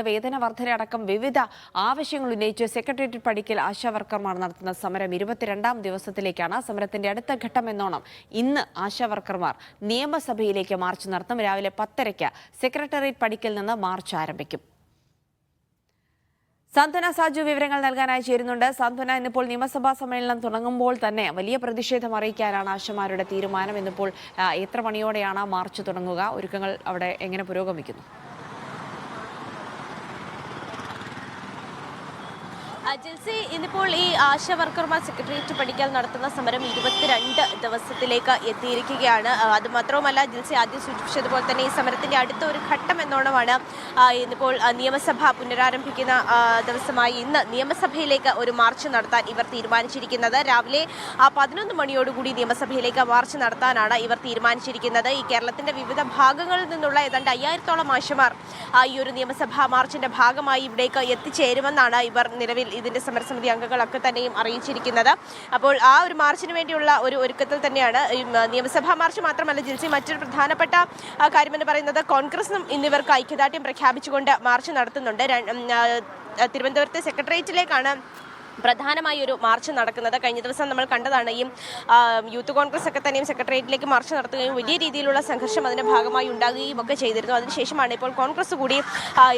വേതന വർധനയടക്കം വിവിധ ആവശ്യങ്ങൾ ഉന്നയിച്ച് സെക്രട്ടേറിയറ്റ് പടിക്കൽ ആശാവർക്കർമാർ നടത്തുന്ന സമരം 22ാം ദിവസത്തിലേക്കാണ്. സമരത്തിന്റെ അടുത്ത ഘട്ടം എന്നോണം ഇന്ന് ആശാവർക്കർമാർ നിയമസഭയിലേക്ക് മാർച്ച് നടത്തും. രാവിലെ 10:30 സെക്രട്ടേറിയറ്റ് പടിക്കൽ നിന്ന് മാർച്ച് ആരംഭിക്കും. സാന്ത്വന സാജു വിവരങ്ങൾ നൽകാനായി ചേരുന്നുണ്ട്. സാന്ത്വന, ഇന്നിപ്പോൾ നിയമസഭാ സമ്മേളനം തുടങ്ങുമ്പോൾ തന്നെ വലിയ പ്രതിഷേധം അറിയിക്കാനാണ് ആശമാരുടെ തീരുമാനം. ഇന്നിപ്പോൾ എത്ര മണിയോടെയാണ് മാർച്ച് തുടങ്ങുക? ഒരുക്കങ്ങൾ അവിടെ എങ്ങനെ പുരോഗമിക്കുന്നു? ജിൽസി, ഇന്നിപ്പോൾ ഈ ആശാ വർക്കർമാർ സെക്രട്ടേറിയറ്റ് പടിക്കൽ നടത്തുന്ന സമരം 22 ദിവസത്തിലേക്ക് എത്തിയിരിക്കുകയാണ്. അതുമാത്രവുമല്ല ജിൽസി, ആദ്യം സൂചിപ്പിച്ചതുപോലെ തന്നെ ഈ സമരത്തിന്റെ അടുത്ത ഒരു ഘട്ടം എന്നോണമാണ് ഇന്നിപ്പോൾ നിയമസഭ പുനരാരംഭിക്കുന്ന ദിവസമായി ഇന്ന് നിയമസഭയിലേക്ക് ഒരു മാർച്ച് നടത്താൻ ഇവർ തീരുമാനിച്ചിരിക്കുന്നത്. രാവിലെ 11 മണിയോടുകൂടി നിയമസഭയിലേക്ക് മാർച്ച് നടത്താനാണ് ഇവർ തീരുമാനിച്ചിരിക്കുന്നത്. ഈ കേരളത്തിന്റെ വിവിധ ഭാഗങ്ങളിൽ നിന്നുള്ള ഏതാണ്ട് 5000-ഓളം ആശമാർ ഈ ഒരു നിയമസഭാ മാർച്ചിന്റെ ഭാഗമായി ഇവിടേക്ക് എത്തിച്ചേരുമെന്നാണ് ഇവർ നിലവിൽ ഇതിന്റെ സമരസമിതി അംഗങ്ങളൊക്കെ തന്നെയും അറിയിച്ചിരിക്കുന്നത്. അപ്പോൾ ആ ഒരു മാർച്ചിന് വേണ്ടിയുള്ള ഒരു ഒരുക്കത്തിൽ തന്നെയാണ്. നിയമസഭാ മാർച്ച് മാത്രമല്ല ജിൽസി, മറ്റൊരു പ്രധാനപ്പെട്ട കാര്യമെന്ന് പറയുന്നത് കോൺഗ്രസും ഇന്നിവർക്ക് ഐക്യദാർഢ്യം പ്രഖ്യാപിച്ചുകൊണ്ട് മാർച്ച് നടത്തുന്നുണ്ട്. തിരുവനന്തപുരത്തെ സെക്രട്ടേറിയറ്റിലേക്കാണ് പ്രധാനമായി ഒരു മാർച്ച് നടക്കുന്നത്. കഴിഞ്ഞ ദിവസം നമ്മൾ കണ്ടതാണ് ഈ യൂത്ത് കോൺഗ്രസ് ഒക്കെ തന്നെയും സെക്രട്ടേറിയറ്റിലേക്ക് മാർച്ച് നടത്തുകയും വലിയ രീതിയിലുള്ള സംഘർഷം അതിന്റെ ഭാഗമായി ഉണ്ടാകുകയും ഒക്കെ ചെയ്തിരുന്നു. അതിനുശേഷമാണ് ഇപ്പോൾ കോൺഗ്രസ് കൂടി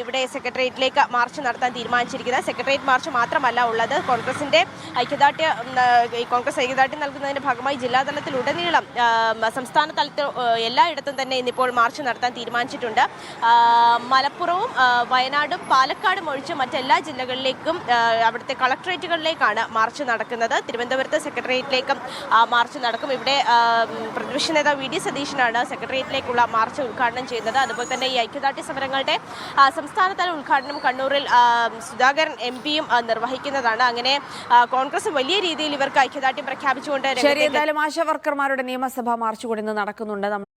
ഇവിടെ സെക്രട്ടേറിയറ്റിലേക്ക് മാർച്ച് നടത്താൻ തീരുമാനിച്ചിരിക്കുന്നത്. സെക്രട്ടേറിയറ്റ് മാർച്ച് മാത്രമല്ല ഉള്ളത്, കോൺഗ്രസിന്റെ കോൺഗ്രസ് ഐക്യദാർഢ്യം നൽകുന്നതിന്റെ ഭാഗമായി ജില്ലാതലത്തിൽ ഉടനീളം സംസ്ഥാന തലത്തിൽ എല്ലായിടത്തും തന്നെ ഇന്നിപ്പോൾ മാർച്ച് നടത്താൻ തീരുമാനിച്ചിട്ടുണ്ട്. മലപ്പുറവും വയനാടും പാലക്കാടും ഒഴിച്ച് മറ്റെല്ലാ ജില്ലകളിലേക്കും അവിടുത്തെ കളക്ടറേറ്റ് ാണ് മാർച്ച് നടക്കുന്നത്. തിരുവനന്തപുരത്ത് സെക്രട്ടേറിയറ്റിലേക്കും മാർച്ച് നടക്കും. ഇവിടെ പ്രതിപക്ഷ നേതാവ് വി ഡി സതീശനാണ് സെക്രട്ടേറിയറ്റിലേക്കുള്ള മാർച്ച് ഉദ്ഘാടനം ചെയ്യുന്നത്. അതുപോലെ തന്നെ ഈ ഐക്യദാർഢ്യ സമരങ്ങളുടെ സംസ്ഥാനതല ഉദ്ഘാടനം കണ്ണൂരിൽ സുധാകരൻ MP-യും നിർവഹിക്കുന്നതാണ്. അങ്ങനെ കോൺഗ്രസ് വലിയ രീതിയിൽ ഇവർക്ക് ഐക്യദാർഢ്യം പ്രഖ്യാപിച്ചുകൊണ്ട് ആശാ വർക്കർമാരുടെ നിയമസഭാ മാർച്ച് കൂടി ഇന്ന് നടക്കുന്നുണ്ട്.